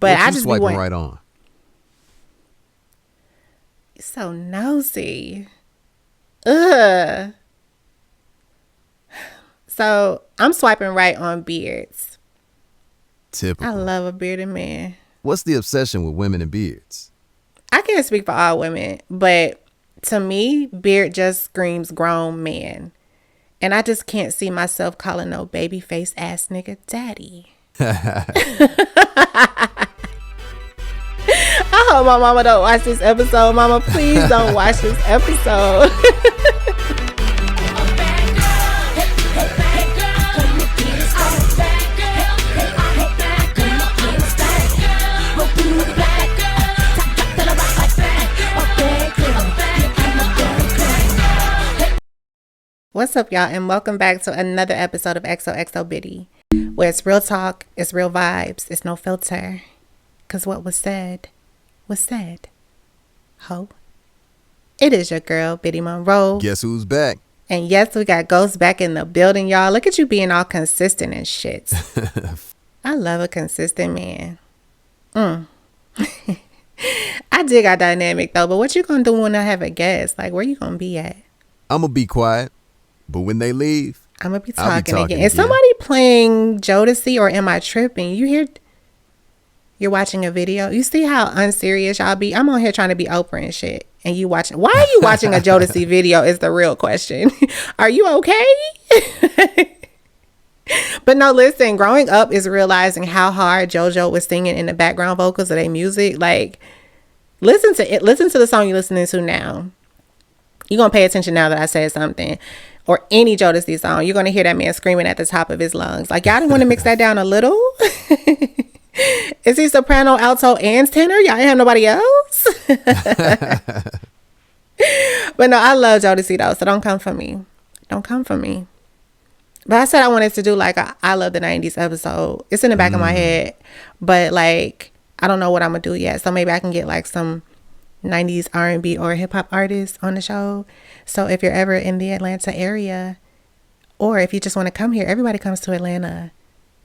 But what I you just swiping be right on? so nosy. Ugh. So I'm swiping right on beards. I Typical. love a bearded man. What's the obsession with women and beards? I can't speak for all women, but to me, beard just screams grown man. And I just can't see myself calling no baby face ass nigga daddy. I hope my mama don't watch this episode. Mama, please don't watch this episode. What's up, y'all, and welcome back to another episode of XOXO Biddie, where it's real talk, it's real vibes, it's no filter. Because what was said, ho. It is your girl, Biddie Monroe. Guess who's back? And yes, we got ghosts back in the building, y'all. Look at you being all consistent and shit. I love a consistent man. I dig our dynamic, though, but what you gonna do when I have a guest? Like, where you gonna be at? I'm going to be quiet, but when they leave, I'm gonna be I'll talking again. Is somebody playing Jodeci or am I tripping? You hear? You're watching a video. You see how unserious y'all be? I'm on here trying to be Oprah and shit. And you watching. Why are you watching a Jodeci video is the real question. Are you okay? But no, listen, growing up is realizing how hard JoJo was singing in the background vocals of their music. Like, listen to it. Listen to the song you're listening to now. You're going to pay attention now that I said something. Or any Jodeci song. You're going to hear that man screaming at the top of his lungs. Like, y'all didn't want to mix that down a little? Is he soprano, alto, and tenor? Y'all ain't have nobody else? But no, I love Jodeci though, so don't come for me. Don't come for me. But I said I wanted to do like a I Love the 90s episode. It's in the back of my head. But like, I don't know what I'm going to do yet. So maybe I can get like some 90s R&B or hip hop artists on the show. So if you're ever in the Atlanta area, or if you just want to come here, everybody comes to Atlanta.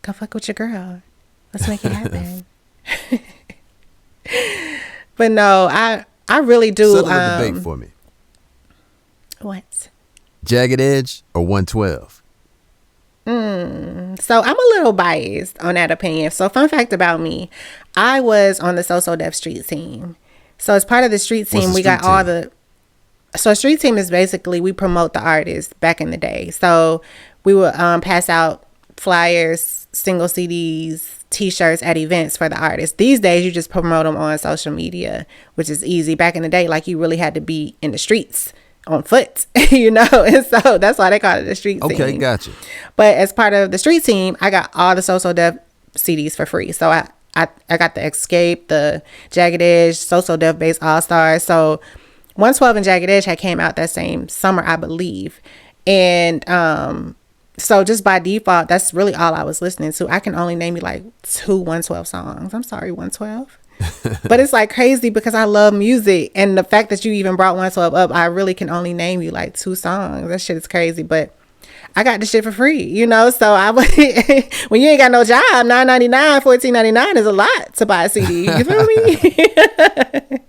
Come fuck with your girl. Let's make it happen. But no, I really do. Settle a debate for me. What? Jagged Edge or 112? So I'm a little biased on that opinion. So fun fact about me, I was on the XOXO Def Street team. So as part of the street team, we got all the... So street team is basically, we promote the artists back in the day. So we would pass out flyers, single CDs, t-shirts at events for the artists. These days, you just promote them on social media, which is easy. Back in the day, like, you really had to be in the streets on foot, you know? And so that's why they call it the street team. Okay, gotcha. But as part of the street team, I got all the XOXO Def CDs for free. So I got the Escape, the Jagged Edge, XOXO Def Bass All-Stars. So 112 and Jagged Edge had came out that same summer, I believe. And so just by default, that's really all I was listening to. I can only name you like 2 112 songs. I'm sorry, 112. But it's like crazy because I love music. And the fact that you even brought 112 up, I really can only name you like 2 songs. That shit is crazy. But I got the shit for free, you know? So when you ain't got no job, $9.99, $14.99 is a lot to buy a CD. You feel me?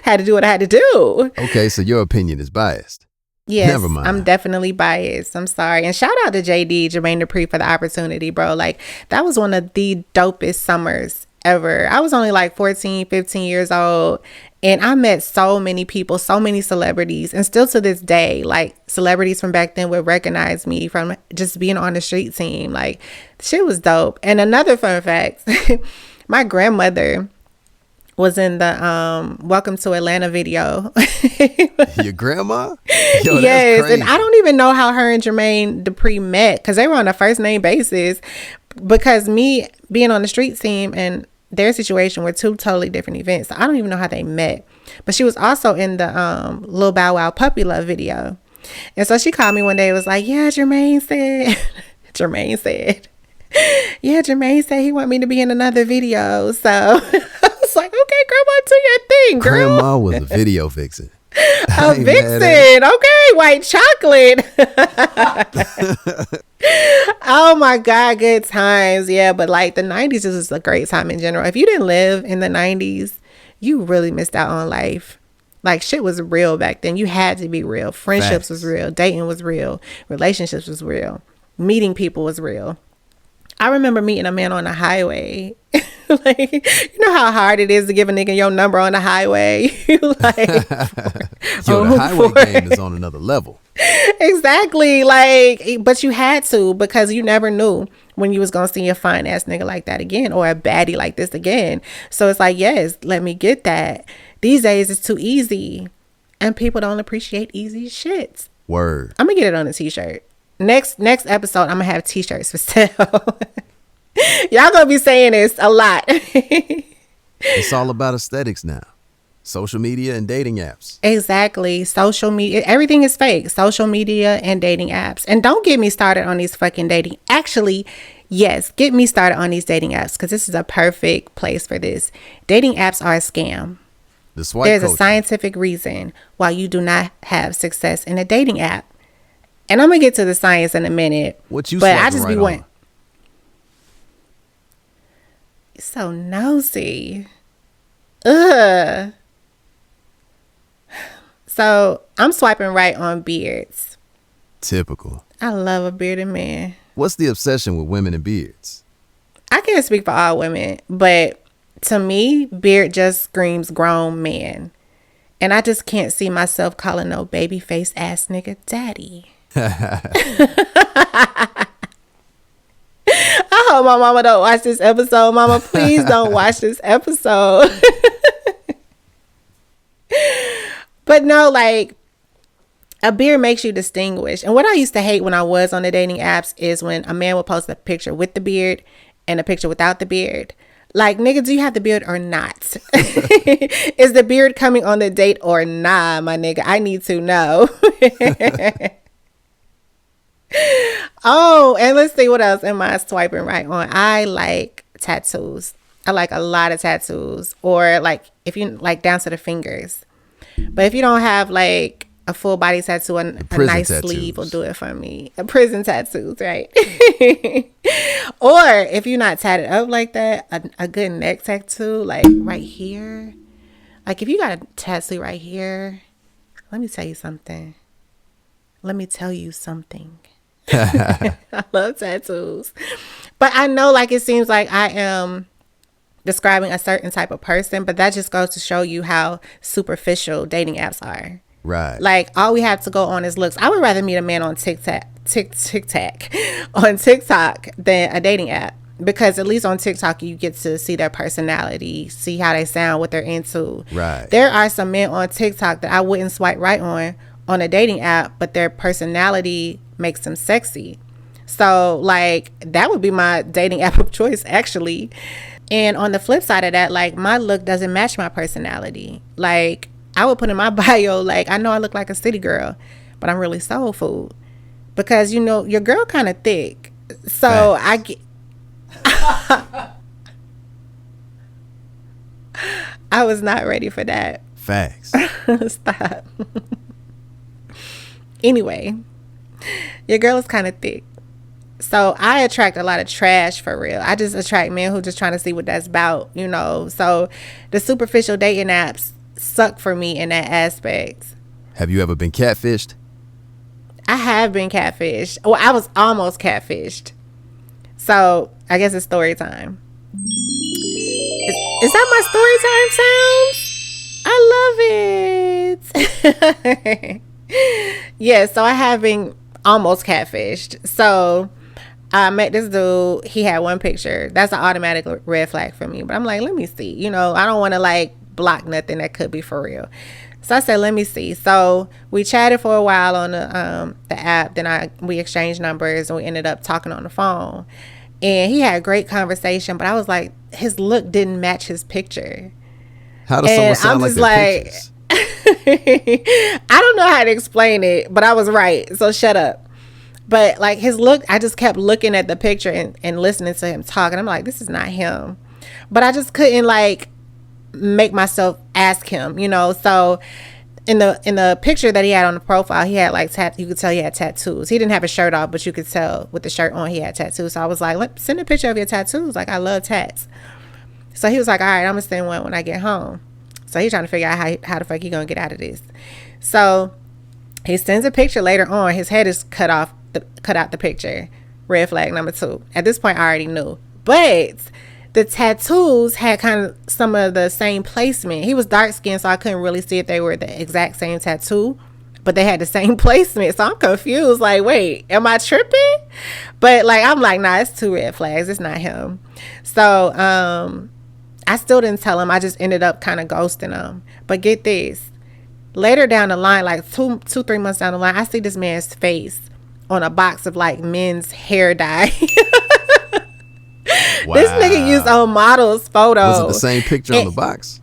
Had to do what I had to do. Okay, so your opinion is biased. Yes, never mind. I'm definitely biased. I'm sorry. And shout out to JD, Jermaine Dupri, for the opportunity, bro. Like, that was one of the dopest summers ever. I was only like 14, 15 years old. And I met so many people, so many celebrities. And still to this day, like, celebrities from back then would recognize me from just being on the street team. Like, shit was dope. And another fun fact, my grandmother was in the Welcome to Atlanta video. Your grandma? Yo, yes, that's crazy. and I don't even know how her and Jermaine Dupri met because they were on a first name basis. Because me being on the street team and their situation were 2 totally different events. So I don't even know how they met. But she was also in the Lil Bow Wow Puppy Love video. And so she called me one day and was like, yeah, Jermaine said, yeah, Jermaine said he want me to be in another video. So I was like, okay, grandma, do your thing, girl. Grandma was a video vixen. A vixen. Okay, white chocolate. Oh my God, good times. Yeah, but like the 90s is just a great time in general. If you didn't live in the 90s, you really missed out on life. Like shit was real back then. You had to be real. Friendships was real. Dating was real. Relationships was real. Meeting people was real. I remember meeting a man on the highway. Like, you know how hard it is to give a nigga your number on the highway? Like, Yo, the highway game is on another level. Exactly. Like, but you had to, because you never knew when you was gonna see a fine ass nigga like that again, or a baddie like this again. So it's like, yes, let me get that. These days it's too easy, and people don't appreciate easy shit. Word. I'm gonna get it on a t-shirt. Next episode, I'm gonna have t-shirts for sale. Y'all gonna be saying this a lot. It's all about aesthetics now. Social media and dating apps. Exactly. Social media, everything is fake. Social media and dating apps. And don't get me started on these fucking dating. Actually, yes, get me started on these dating apps, because this is a perfect place for this. Dating apps are a scam. There's a scientific reason why you do not have success in a dating app. And I'm gonna get to the science in a minute. What you but I just right be on? So nosy. Ugh. So I'm swiping right on beards. Typical. I love a bearded man. What's the obsession with women and beards? I can't speak for all women, but to me, beard just screams grown man. And I just can't see myself calling no baby face ass nigga daddy. I hope my mama don't watch this episode. Mama, please don't watch this episode. But no, like, a beard makes you distinguished. And what I used to hate when I was on the dating apps is when a man would post a picture with the beard and a picture without the beard. Like, nigga, do you have the beard or not? Is the beard coming on the date or nah, my nigga? I need to know. Oh, and let's see, what else am I swiping right on? I like tattoos. I like a lot of tattoos, or like if you like down to the fingers. But if you don't have like a full body tattoo and a nice tattoos. Sleeve will do it for me. A prison tattoos, right? Or if you're not tatted up like that, a good neck tattoo, like right here. Like if you got a tattoo right here, let me tell you something. I love tattoos. But I know, like, it seems like I am describing a certain type of person, but that just goes to show you how superficial dating apps are. Right. Like, all we have to go on is looks. I would rather meet a man on TikTok on TikTok than a dating app, because at least on TikTok you get to see their personality, see how they sound, what they're into. Right. There are some men on TikTok that I wouldn't swipe right on a dating app, but their personality makes them sexy. So like that would be my dating app of choice, actually. And on the flip side of that, like, my look doesn't match my personality. Like, I would put in my bio, like, I know I look like a city girl, but I'm really soul food, because, you know, your girl kind of thick. So I get I was not ready for that. Facts. Stop. Anyway, your girl is kind of thick. So I attract a lot of trash, for real. I just attract men who just trying to see what that's about, you know. So the superficial dating apps suck for me in that aspect. Have you ever been catfished? I have been catfished. Well, I was almost catfished. So I guess it's story time. Is that my story time sounds? I love it. Yeah, so I have been almost catfished. So I met this dude. He had one picture. That's an automatic red flag for me. But I'm like, let me see. You know, I don't want to like block nothing that could be for real. So I said, let me see. So we chatted for a while on the app. Then we exchanged numbers, and we ended up talking on the phone. And he had a great conversation, but I was like, his look didn't match his picture. How does someone sound like their pictures? I don't know how to explain it, but I was right. So shut up. But like his look, I just kept looking at the picture and listening to him talk. And I'm like, this is not him. But I just couldn't like make myself ask him, you know. So in the picture that he had on the profile, he had like you could tell he had tattoos. He didn't have his shirt off, but you could tell with the shirt on he had tattoos. So I was like, send a picture of your tattoos. Like, I love tats. So he was like, all right, I'm gonna send one when I get home. So he's trying to figure out how the fuck he gonna get out of this. So he sends a picture later on. His head is cut out the picture. Red flag number 2. At this point, I already knew, but the tattoos had kind of some of the same placement. He was dark skinned, so I couldn't really see if they were the exact same tattoo, but they had the same placement. So I'm confused. Like, wait, am I tripping? But like, I'm like, nah, it's 2 red flags. It's not him. So I still didn't tell him. I just ended up kind of ghosting him. But get this. Later down the line, like 3 months down the line, I see this man's face on a box of like men's hair dye. Wow. This nigga used on models' photos. Was it the same picture on the box?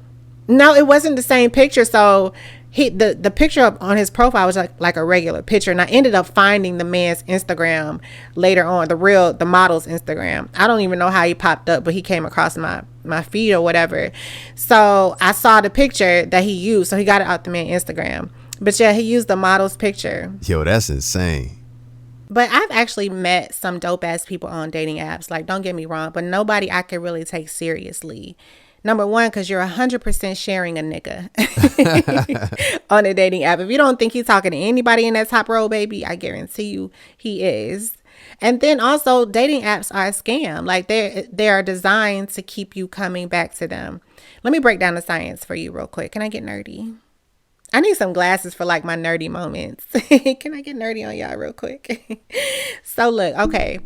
No, it wasn't the same picture. So the picture up on his profile was like a regular picture, and I ended up finding the man's Instagram later on, the model's Instagram. I don't even know how he popped up, but he came across my feed or whatever. So I saw the picture that he used. So he got it out the man's Instagram. But yeah, he used the model's picture. Yo, that's insane. But I've actually met some dope ass people on dating apps. Like, don't get me wrong, but nobody I could really take seriously. Number one, because you're 100% sharing a nigga on a dating app. If you don't think he's talking to anybody in that top row, baby, I guarantee you he is. And then also, dating apps are a scam. Like, they are designed to keep you coming back to them. Let me break down the science for you real quick. Can I get nerdy? I need some glasses for like my nerdy moments. Can I get nerdy on y'all real quick? So look, okay.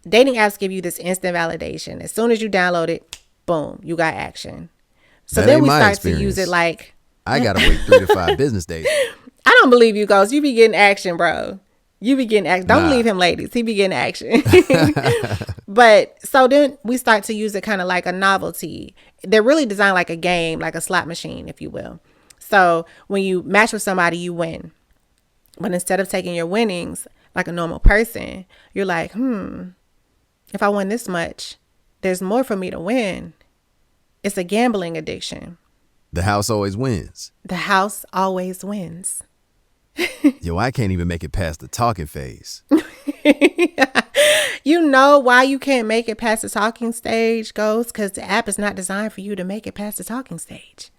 Dating apps give you this instant validation. As soon as you download it, boom, you got action. So then we start to use it like... I got to wait 3 to 5 business days. I don't believe you, Ghost. You be getting action, bro. You be getting action. Don't leave him, ladies. He be getting action. But so then we start to use it kind of like a novelty. They're really designed like a game, like a slot machine, if you will. So when you match with somebody, you win. But instead of taking your winnings like a normal person, you're like, if I win this much, there's more for me to win. It's a gambling addiction. The house always wins. The house always wins. Yo, I can't even make it past the talking phase. You know why you can't make it past the talking stage, Ghost? Because the app is not designed for you to make it past the talking stage.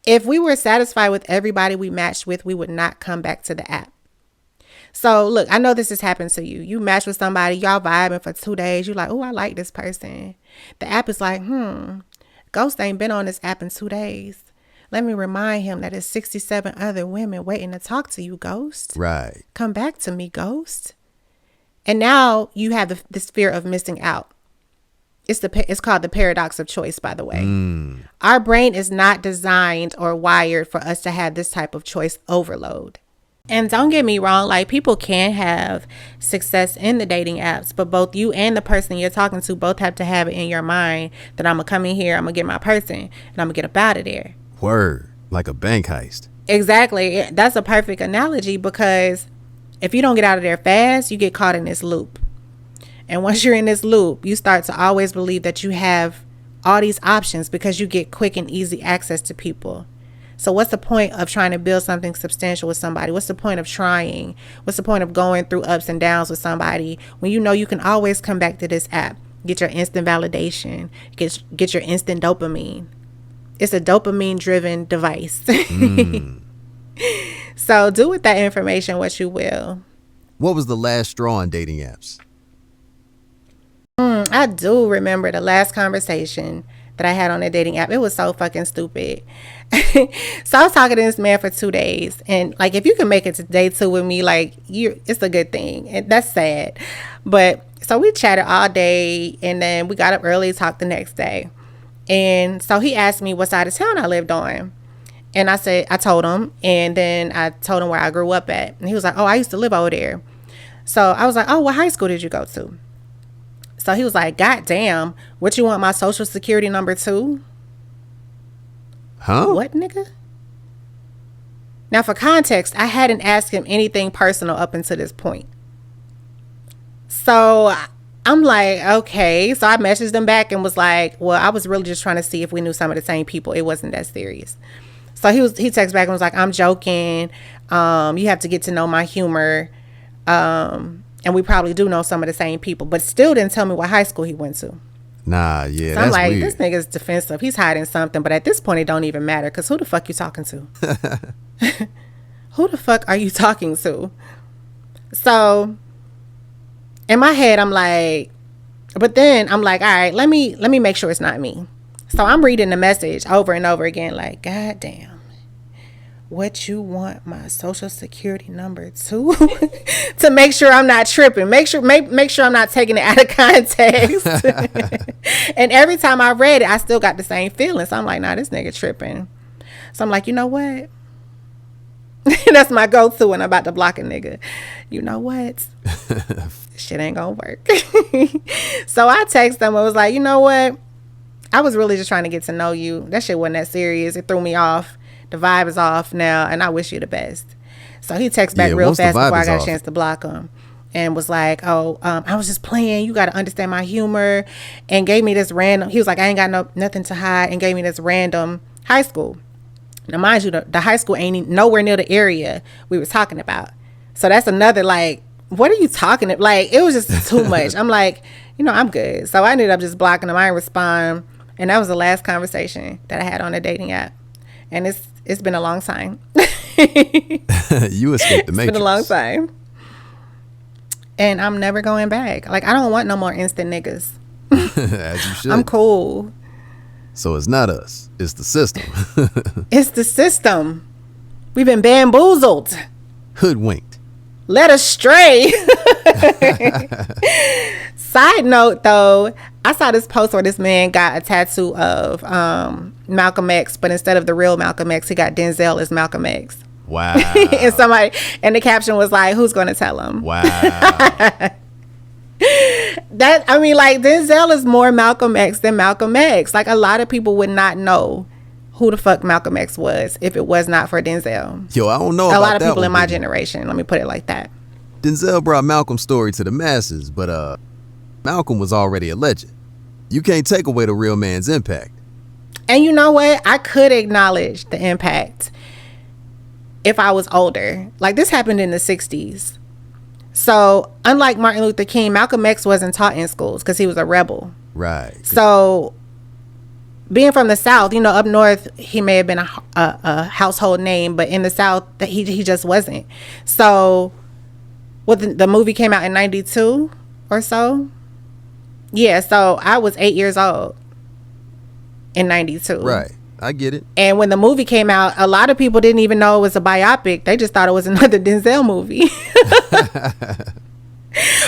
If we were satisfied with everybody we matched with, we would not come back to the app. So look, I know this has happened to you. You match with somebody, y'all vibing for 2 days. You're like, oh, I like this person. The app is like, Ghost ain't been on this app in 2 days. Let me remind him that there's 67 other women waiting to talk to you, Ghost. Right. Come back to me, Ghost. And now you have this fear of missing out. It's called the paradox of choice, by the way. Our brain is not designed or wired for us to have this type of choice overload. And don't get me wrong, like, people can have success in the dating apps, but both you and the person you're talking to both have to have it in your mind that I'm going to come in here, I'm going to get my person, and I'm going to get up out of there. Word. Like a bank heist. Exactly. That's a perfect analogy, because if you don't get out of there fast, you get caught in this loop. And once you're in this loop, you start to always believe that you have all these options because you get quick and easy access to people. So what's the point of trying to build something substantial with somebody? What's the point of trying? What's the point of going through ups and downs with somebody when you know you can always come back to this app, get your instant validation, get your instant dopamine? It's a dopamine-driven device. So do with that information what you will. What was the last straw on dating apps? I do remember the last conversation that I had on a dating app. It was so fucking stupid. So I was talking to this man for 2 days, and like, if you can make it to day 2 with me, like, it's a good thing. And that's sad. But so we chatted all day, and then we got up early, talked the next day. And so he asked me what side of town I lived on. And I told him, and then I told him where I grew up at. And he was like, oh, I used to live over there. So I was like, oh, what high school did you go to? So he was like, God damn, what, you want my social security number too? Huh? What, nigga? Now, for context, I hadn't asked him anything personal up until this point. So I'm like, okay. So I messaged him back and was like, well, I was really just trying to see if we knew some of the same people. It wasn't that serious. So he texted back and was like, I'm joking. You have to get to know my humor. And we probably do know some of the same people, but still didn't tell me what high school he went to. Nah, yeah, So that's I'm like, weird. this nigga's defensive. He's hiding something, but at this point, it don't even matter because who the fuck you talking to? Who the fuck are you talking to? So in my head, I'm like, but then I'm like, all right, let me make sure it's not me. So I'm reading the message over and over again, like, God damn. What you want my social security number to? To make sure I'm not tripping. Make sure I'm not taking it out of context. And every time I read it, I still got the same feeling. So I'm like, nah, this nigga tripping. So I'm like, you know what? That's my go-to when I'm about to block a nigga. You know what? This shit ain't gonna work. So I text him. I was like, you know what? I was really just trying to get to know you. That shit wasn't that serious. It threw me off. The vibe is off now, and I wish you the best. So he texted back real fast before I got a chance to block him, and was like, oh, I was just playing. You got to understand my humor, and gave me this random. He was like, I ain't got nothing to hide, and gave me this random high school. Now, mind you, the high school ain't nowhere near the area we was talking about. So that's another, like, what are you talking about? Like, it was just too much. I'm like, I'm good. So I ended up just blocking him. I didn't respond. And that was the last conversation that I had on a dating app. And it's been a long time. You escaped the matrix. It's been a long time. And I'm never going back. Like, I don't want no more instant niggas. As you should. I'm cool. So it's not us. It's the system. It's the system. We've been bamboozled. Hoodwinked. Led astray. Side note, though, I saw this post where this man got a tattoo of Malcolm X, but instead of the real Malcolm X, he got Denzel as Malcolm X. Wow. And the caption was like, who's going to tell him? Wow. Denzel is more Malcolm X than Malcolm X. Like, a lot of people would not know who the fuck Malcolm X was if it was not for Denzel. Yo, I don't know about that. A lot of people in my generation, let me put it like that. Denzel brought Malcolm's story to the masses, but Malcolm was already a legend. You can't take away the real man's impact. And you know what? I could acknowledge the impact if I was older. Like, this happened in the 60s. So, unlike Martin Luther King, Malcolm X wasn't taught in schools because he was a rebel. Right. So, being from the South, up north, he may have been a household name, but in the South, he just wasn't. So, the movie came out in 92 or so. Yeah, so I was 8 years old in 92. Right. I get it. And when the movie came out, a lot of people didn't even know it was a biopic. They just thought it was another Denzel movie.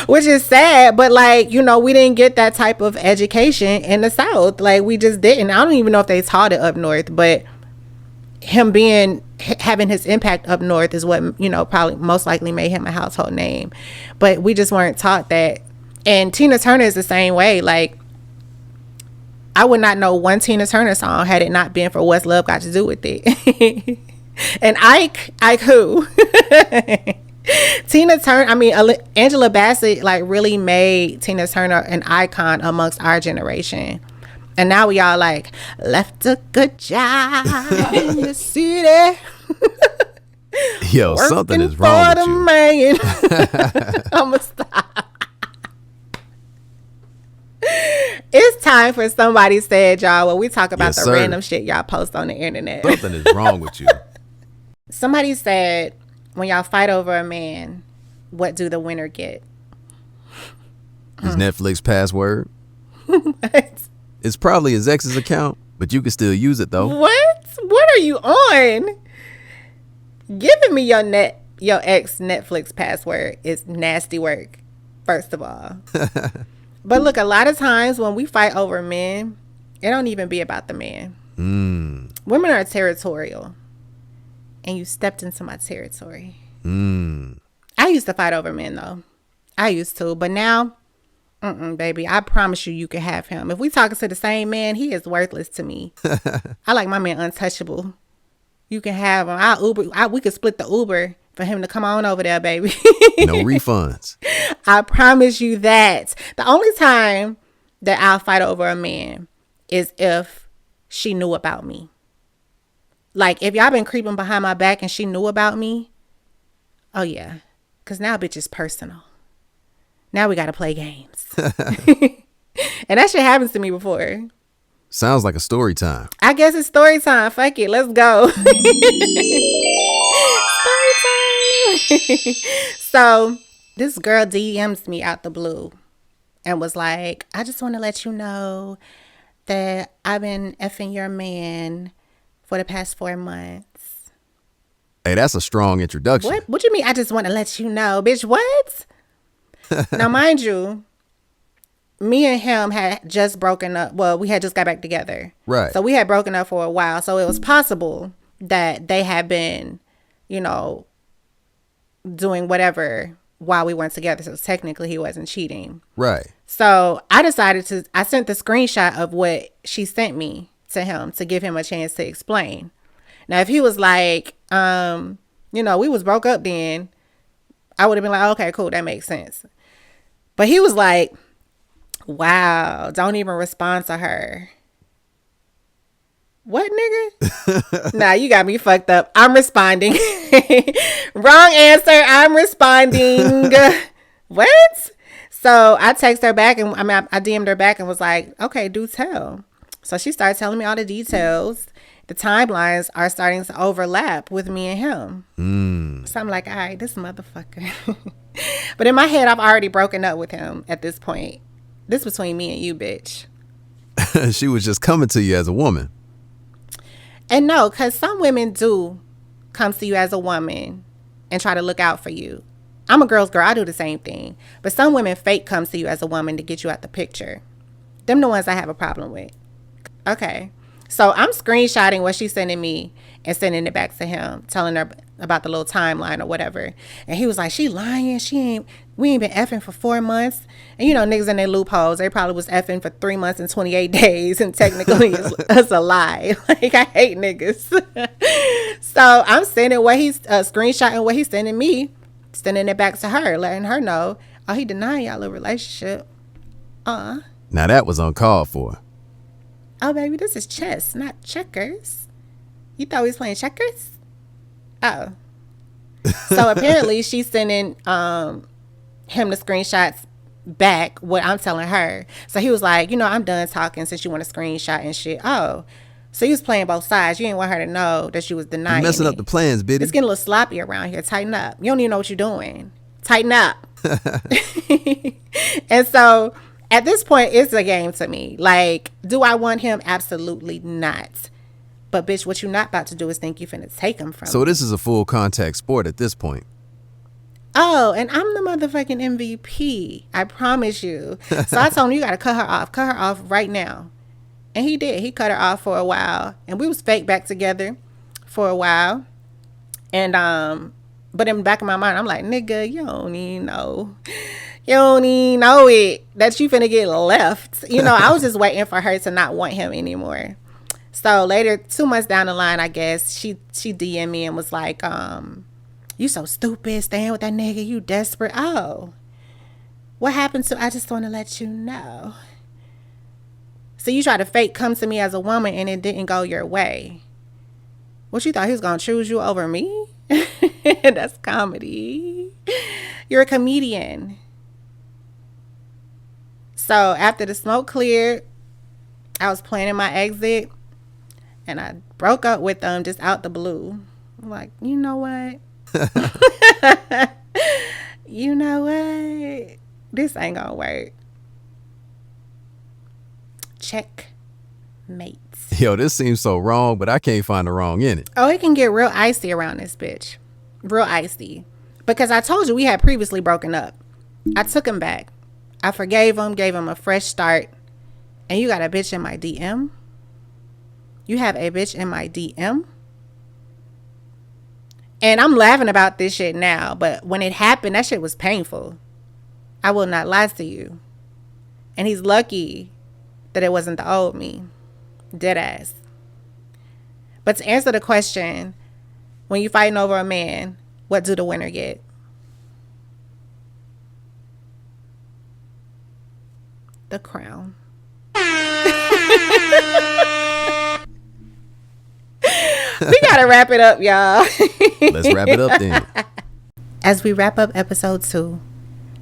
Which is sad, but we didn't get that type of education in the South. Like, we just didn't. I don't even know if they taught it up north, but him having his impact up north is what, probably most likely made him a household name. But we just weren't taught that. And Tina Turner is the same way. Like, I would not know one Tina Turner song had it not been for What's Love Got to Do with It. And Ike who? Tina Turner, Angela Bassett really made Tina Turner an icon amongst our generation. And now we all left a good job in the city. Yo, something is wrong with you. Man. I'ma stop. It's time for Somebody Said, y'all, where we talk about the random shit y'all post on the internet. Something is wrong with you. Somebody said, when y'all fight over a man, what do the winner get? His Netflix password. What? It's probably his ex's account, but you can still use it though. What are you on? Giving me your ex Netflix password is nasty work, first of all. But look, a lot of times when we fight over men, it don't even be about the man. Women are territorial. And you stepped into my territory. I used to fight over men, though. I used to. But now, baby, I promise you can have him. If we talking to the same man, he is worthless to me. I like my man untouchable. You can have him. We could split the Uber for him to come on over there, baby. No refunds. I promise you that. The only time that I'll fight over a man is if she knew about me. Like, if y'all been creeping behind my back and she knew about me, oh yeah. Because now bitch is personal. Now we got to play games. And that shit happens to me before. Sounds like a story time. I guess it's story time. Fuck it. Let's go. Story time. So this girl DMs me out the blue and was like, I just want to let you know that I've been effing your man for the past 4 months. Hey, that's a strong introduction. What you mean? I just want to let you know, bitch. What? Now, mind you, me and him had just broken up. Well, we had just got back together. Right. So we had broken up for a while. So it was possible that they had been, you know, doing whatever while we weren't together. So technically he wasn't cheating. Right. So I sent the screenshot of what she sent me to him to give him a chance to explain. Now, if he was like, you know, we was broke up then, I would have been like, okay, cool, that makes sense. But he was like, wow, don't even respond to her. What, nigga? Nah, you got me fucked up. I'm responding. Wrong answer. I'm responding. What? So I text her back and I DM'd her back and was like, okay, do tell. So she started telling me all the details. The timelines are starting to overlap with me and him. So I'm like, all right, this motherfucker. But in my head, I've already broken up with him at this point. This between me and you, bitch. She was just coming to you as a woman. And no, because some women do come to you as a woman and try to look out for you. I'm a girl's girl. I do the same thing. But some women fake come to you as a woman to get you out the picture. Them the ones I have a problem with. Okay. So I'm screenshotting what she's sending me and sending it back to him, telling her about the little timeline or whatever. And he was like, she lying. We ain't been effing for 4 months. And you know, niggas in their loopholes, they probably was effing for 3 months and 28 days. And technically it's a lie. Like, I hate niggas. So I'm sending what he's screenshotting what he's sending me, sending it back to her, letting her know, oh, he denying y'all a relationship. Now that was uncalled for. Oh, baby, this is chess, not checkers. You thought we was playing checkers? Oh. So apparently she's sending him the screenshots back, what I'm telling her. So he was like, you know, I'm done talking since you want a screenshot and shit. Oh. So he was playing both sides. You didn't want her to know that she was denying You're messing up the plans, Biddie. It's getting a little sloppy around here. Tighten up. You don't even know what you're doing. Tighten up. And so at this point, it's a game to me. Like, do I want him? Absolutely not. But bitch, what you not about to do is think you finna take him from me. So this is a full contact sport at this point. Oh, and I'm the motherfucking MVP. I promise you. So I told him, you gotta cut her off. Cut her off right now. And he did. He cut her off for a while. And we was fake back together for a while. And but in the back of my mind, I'm like, nigga, you don't even know. You don't even know it that you finna get left. You know, I was just waiting for her to not want him anymore. So later, 2 months down the line, I guess, she DM'd me and was like, you so stupid, staying with that nigga, you desperate. Oh, what happened to, I just want to let you know. So you try to fake come to me as a woman and it didn't go your way. What, you thought he was going to choose you over me? That's comedy. You're a comedian. So after the smoke cleared, I was planning my exit and I broke up with them just out the blue. I'm like, you know what? You know what? This ain't gonna work. Checkmate. Yo, this seems so wrong, but I can't find the wrong in it. Oh, it can get real icy around this bitch. Real icy. Because I told you we had previously broken up. I took him back. I forgave him, gave him a fresh start. And you got a bitch in my DM? You have a bitch in my DM? And I'm laughing about this shit now, but when it happened, that shit was painful. I will not lie to you. And he's lucky that it wasn't the old me. Dead ass. But to answer the question, when you fighting over a man, what do the winner get? The crown. We gotta wrap it up, y'all. Let's wrap it up then. As we wrap up episode 2,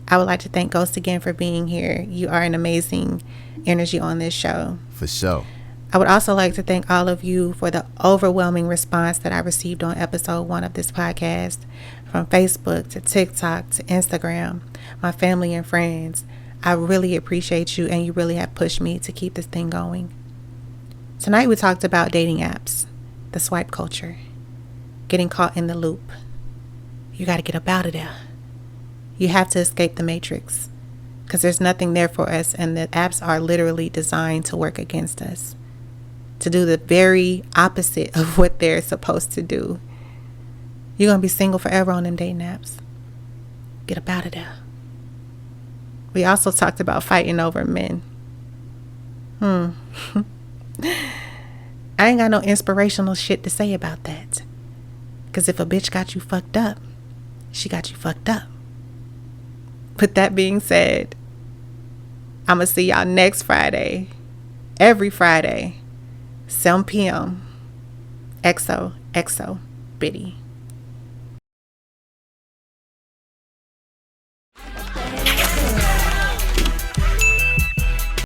I would like to thank Ghost again for being here. You are an amazing energy on this show. For sure. I would also like to thank all of you for the overwhelming response that I received on episode 1 of this podcast, from Facebook to TikTok to Instagram, my family and friends. I really appreciate you, and you really have pushed me to keep this thing going. Tonight we talked about dating apps, the swipe culture, getting caught in the loop. You got to get up out of there. You have to escape the matrix, because there's nothing there for us, and the apps are literally designed to work against us, to do the very opposite of what they're supposed to do. You're going to be single forever on them dating apps. Get up out of there. We also talked about fighting over men. I ain't got no inspirational shit to say about that. Because if a bitch got you fucked up, she got you fucked up. With that being said, I'm going to see y'all next Friday. Every Friday. 7 p.m. XOXO Biddie.